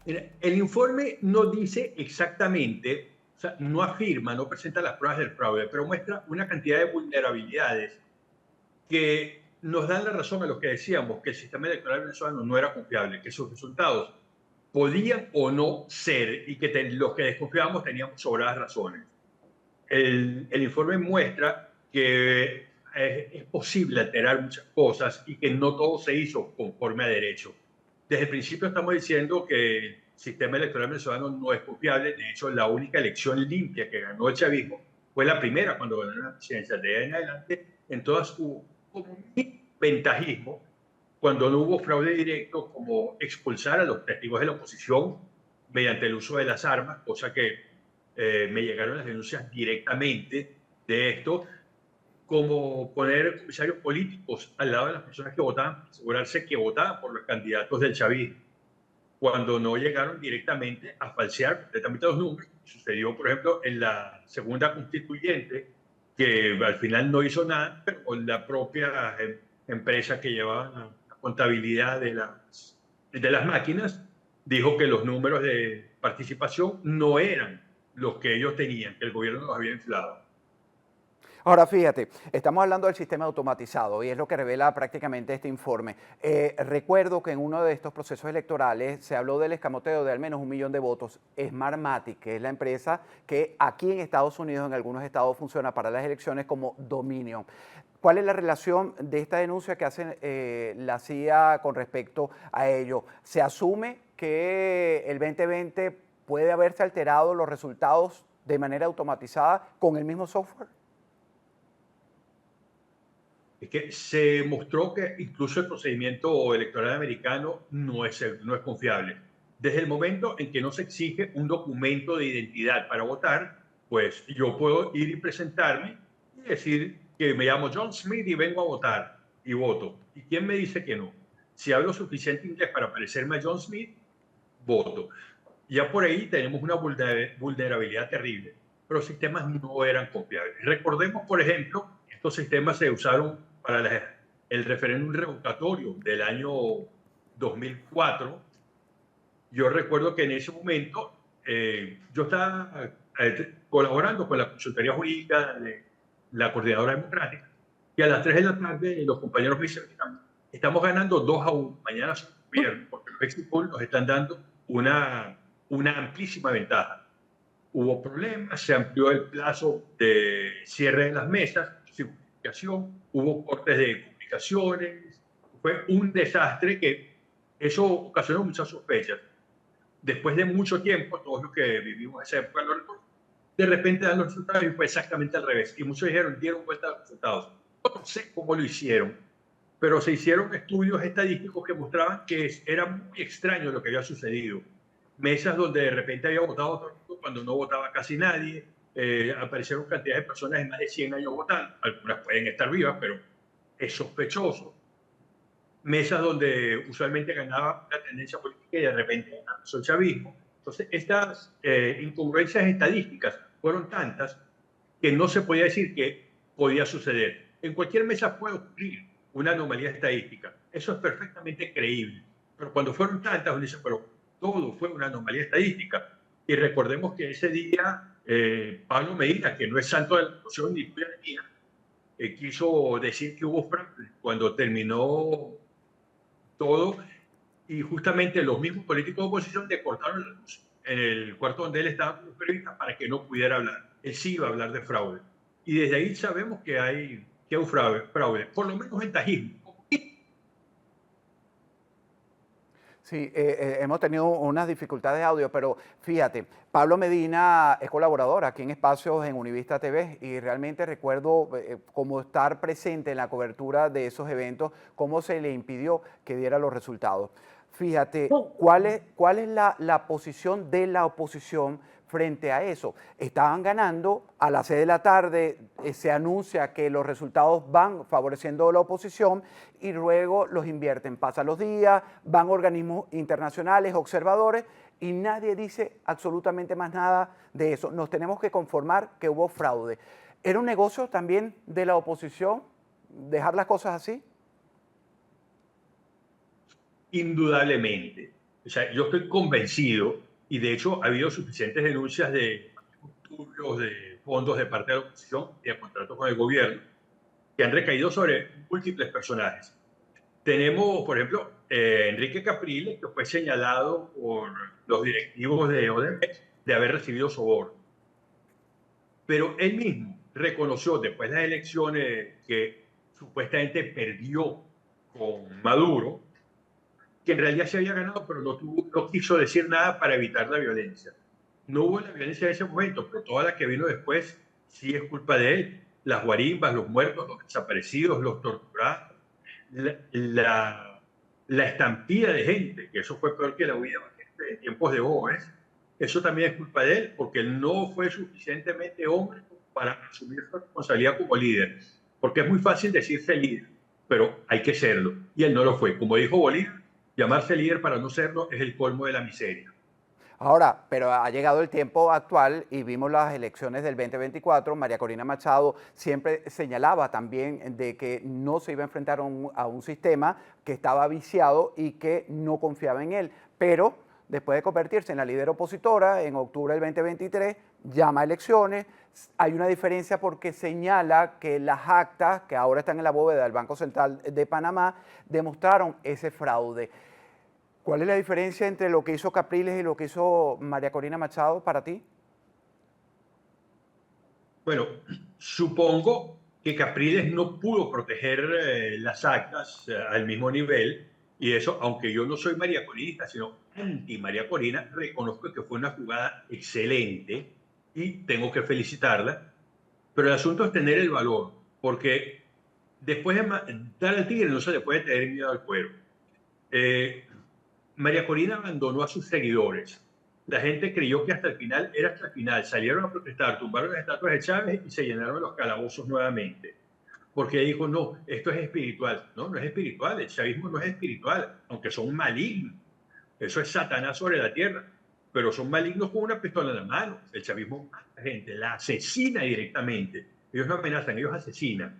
Mira, el informe no dice exactamente, o sea, no afirma, no presenta las pruebas del fraude, pero muestra una cantidad de vulnerabilidades que nos dan la razón a los que decíamos que el sistema electoral venezolano no era confiable, que sus resultados podían o no ser y que los que desconfiábamos teníamos sobradas razones. El informe muestra que es posible alterar muchas cosas y que no todo se hizo conforme a derecho. Desde el principio estamos diciendo que el sistema electoral venezolano no es confiable. De hecho, la única elección limpia que ganó el chavismo fue la primera cuando ganó la presidencia. De ahí en adelante, en todas hubo como un ventajismo cuando no hubo fraude directo, como expulsar a los testigos de la oposición mediante el uso de las armas, cosa que me llegaron las denuncias directamente de esto, como poner comisarios políticos al lado de las personas que votaban, asegurarse que votaban por los candidatos del chavismo, cuando no llegaron directamente a falsear completamente los números. Sucedió, por ejemplo, en la segunda constituyente, que al final no hizo nada, pero con la propia empresa que llevaba la contabilidad de las máquinas, dijo que los números de participación no eran los que ellos tenían, que el gobierno los había inflado. Ahora fíjate, estamos hablando del sistema automatizado y es lo que revela prácticamente este informe. Recuerdo que en uno de estos procesos electorales se habló del escamoteo de al menos 1 millón de votos. Smartmatic, que es la empresa que aquí en Estados Unidos, en algunos estados, funciona para las elecciones como Dominion. ¿Cuál es la relación de esta denuncia que hace la CIA con respecto a ello? ¿Se asume que el 2020 puede haberse alterado los resultados de manera automatizada con el mismo software? Es que se mostró que incluso el procedimiento electoral americano no es confiable. Desde el momento en que no se exige un documento de identidad para votar, pues yo puedo ir y presentarme y decir que me llamo John Smith y vengo a votar y voto. ¿Y quién me dice que no? Si hablo suficiente inglés para parecerme a John Smith, voto. Ya por ahí tenemos una vulnerabilidad terrible, pero los sistemas no eran confiables. Recordemos, por ejemplo, estos sistemas se usaron para el referéndum revocatorio del año 2004. Yo recuerdo que en ese momento yo estaba colaborando con la consultoría jurídica de la coordinadora democrática y a las 3 de la tarde los compañeros me dicen, estamos ganando 2-1, mañana son gobierno, porque los exit polls nos están dando una amplísima ventaja. Hubo problemas, se amplió el plazo de cierre de las mesas, sin justificación, hubo cortes de comunicaciones, fue un desastre que eso ocasionó muchas sospechas. Después de mucho tiempo, todos los que vivimos esa época lo recordamos, de repente dan los resultados y fue exactamente al revés. Y muchos dijeron, dieron vuelta a los resultados. No sé cómo lo hicieron, pero se hicieron estudios estadísticos que mostraban que era muy extraño lo que había sucedido. Mesas donde de repente había votado todo el mundo cuando no votaba casi nadie, aparecieron cantidades de personas de más de 100 años votando, algunas pueden estar vivas, pero es sospechoso. Mesas donde usualmente ganaba la tendencia política y de repente empezó el chavismo. Entonces, estas incongruencias estadísticas fueron tantas que no se podía decir que podía suceder. En cualquier mesa puede ocurrir una anomalía estadística. Eso es perfectamente creíble. Pero cuando fueron tantas, uno dice, pero todo fue una anomalía estadística. Y recordemos que ese día Pablo Medina, que no es santo de la devoción ni tuya ni mía, quiso decir que hubo fraude cuando terminó todo y justamente los mismos políticos de oposición le cortaron la luz en el cuarto donde él estaba con los periodistas para que no pudiera hablar. Él sí iba a hablar de fraude. Y desde ahí sabemos que hay un fraude, por lo menos ventajismo. Sí, hemos tenido unas dificultades de audio, pero fíjate, Pablo Medina es colaborador aquí en Espacios en Univista TV y realmente recuerdo cómo estar presente en la cobertura de esos eventos, cómo se le impidió que diera los resultados. Fíjate, ¿cuál es la posición de la oposición frente a eso? Estaban ganando, a las 6 de la tarde se anuncia que los resultados van favoreciendo a la oposición y luego los invierten. Pasan los días, van organismos internacionales, observadores, y nadie dice absolutamente más nada de eso. Nos tenemos que conformar que hubo fraude. ¿Era un negocio también de la oposición dejar las cosas así? Indudablemente. O sea, yo estoy convencido, y de hecho ha habido suficientes denuncias de turbios de fondos de parte de la oposición y de contratos con el gobierno que han recaído sobre múltiples personajes. Tenemos, por ejemplo, Enrique Capriles, que fue señalado por los directivos de Odebrecht de haber recibido soborno. Pero él mismo reconoció después de las elecciones que supuestamente perdió con Maduro, que en realidad se había ganado, pero no quiso decir nada para evitar la violencia. No hubo la violencia en ese momento, pero toda la que vino después sí es culpa de él. Las guarimbas, los muertos, los desaparecidos, los torturados, la estampida de gente, que eso fue peor que la huida de tiempos de Gómez, eso también es culpa de él, porque él no fue suficientemente hombre para asumir su responsabilidad como líder. Porque es muy fácil decirse líder, pero hay que serlo. Y él no lo fue. Como dijo Bolívar, llamarse líder para no serlo es el colmo de la miseria. Ahora, pero ha llegado el tiempo actual y vimos las elecciones del 2024. María Corina Machado siempre señalaba también de que no se iba a enfrentar a un sistema que estaba viciado y que no confiaba en él. Pero después de convertirse en la líder opositora, en octubre del 2023, llama a elecciones. Hay una diferencia porque señala que las actas, que ahora están en la bóveda del Banco Central de Panamá, demostraron ese fraude. ¿Cuál es la diferencia entre lo que hizo Capriles y lo que hizo María Corina Machado para ti? Bueno, supongo que Capriles no pudo proteger las actas al mismo nivel, y eso, aunque yo no soy María Corinista, sino anti María Corina, reconozco que fue una jugada excelente y tengo que felicitarla, pero el asunto es tener el valor, porque después de dar al tigre no se le puede tener miedo al cuero. Eh, María Corina abandonó a sus seguidores. La gente creyó que hasta el final era hasta el final. Salieron a protestar, tumbaron las estatuas de Chávez y se llenaron los calabozos nuevamente. Porque dijo, no, esto es espiritual. No, no es espiritual. El chavismo no es espiritual, aunque son malignos. Eso es Satanás sobre la tierra. Pero son malignos con una pistola en la mano. El chavismo mata a la gente, la asesina directamente. Ellos no amenazan, ellos asesinan.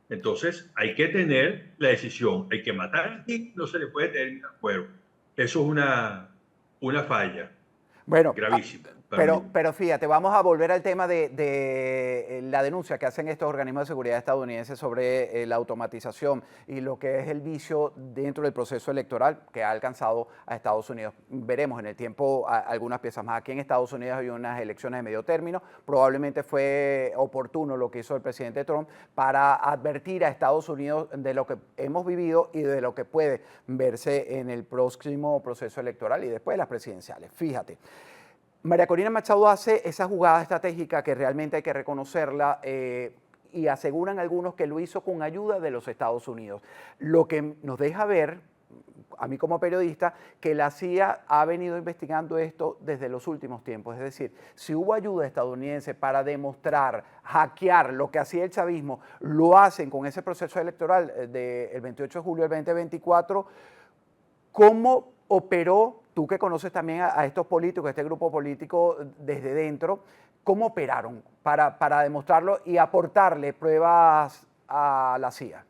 Entonces hay que tener la decisión. Hay que matar a quien no se le puede tener el fuego. Eso es una falla Bueno, gravísima para mí. pero fíjate, vamos a volver al tema de la denuncia que hacen estos organismos de seguridad estadounidenses sobre la automatización y lo que es el vicio dentro del proceso electoral que ha alcanzado a Estados Unidos. Veremos en el tiempo algunas piezas más. Aquí en Estados Unidos hay unas elecciones de medio término. Probablemente fue oportuno lo que hizo el presidente Trump para advertir a Estados Unidos de lo que hemos vivido y de lo que puede verse en el próximo proceso electoral y después de las presidenciales. Fíjate. María Corina Machado hace esa jugada estratégica que realmente hay que reconocerla y aseguran algunos que lo hizo con ayuda de los Estados Unidos. Lo que nos deja ver, a mí como periodista, que la CIA ha venido investigando esto desde los últimos tiempos. Es decir, si hubo ayuda estadounidense para demostrar, hackear lo que hacía el chavismo, lo hacen con ese proceso electoral del 28 de julio del 2024, ¿cómo operó, tú que conoces también a estos políticos, a este grupo político desde dentro, cómo operaron para demostrarlo y aportarle pruebas a la CIA?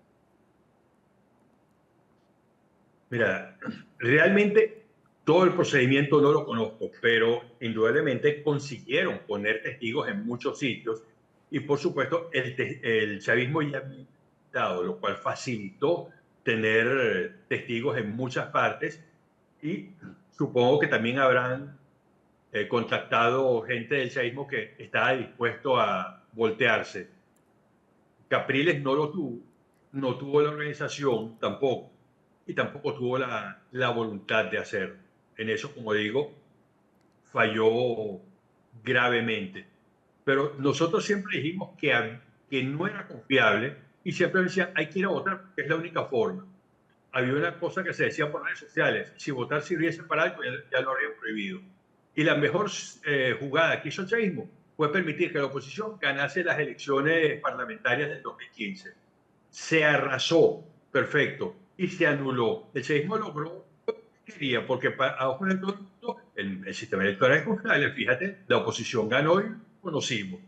Mira, realmente todo el procedimiento no lo conozco, pero indudablemente consiguieron poner testigos en muchos sitios y por supuesto el chavismo ya había dado, lo cual facilitó tener testigos en muchas partes y supongo que también habrán contactado gente del chavismo que estaba dispuesto a voltearse. Capriles no lo tuvo, no tuvo la organización tampoco, y tampoco tuvo la voluntad de hacerlo. En eso, como digo, falló gravemente. Pero nosotros siempre dijimos que no era confiable y siempre decían, hay que ir a votar porque es la única forma. Había una cosa que se decía por redes sociales, si votar sirviese para algo, ya lo habrían prohibido. Y la mejor jugada que hizo el chavismo fue permitir que la oposición ganase las elecciones parlamentarias del 2015. Se arrasó, perfecto, y se anuló. El chavismo logró lo que quería, porque a ojos de todo el mundo, el sistema electoral es confiable. Fíjate, la oposición ganó y conocimos.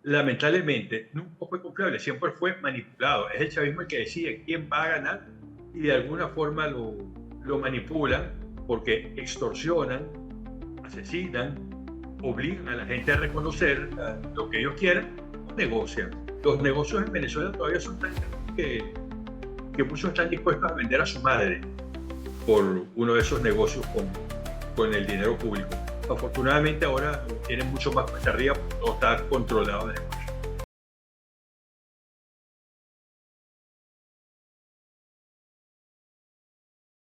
Lamentablemente, nunca fue confiable, siempre fue manipulado. Es el chavismo el que decide quién va a ganar y de alguna forma lo manipulan porque extorsionan, asesinan, obligan a la gente a reconocer lo que ellos quieran, negocian. Los negocios en Venezuela todavía son tan que muchos están dispuestos a vender a su madre por uno de esos negocios con el dinero público. Afortunadamente ahora tienen mucho más cuesta arriba, todo está controlado.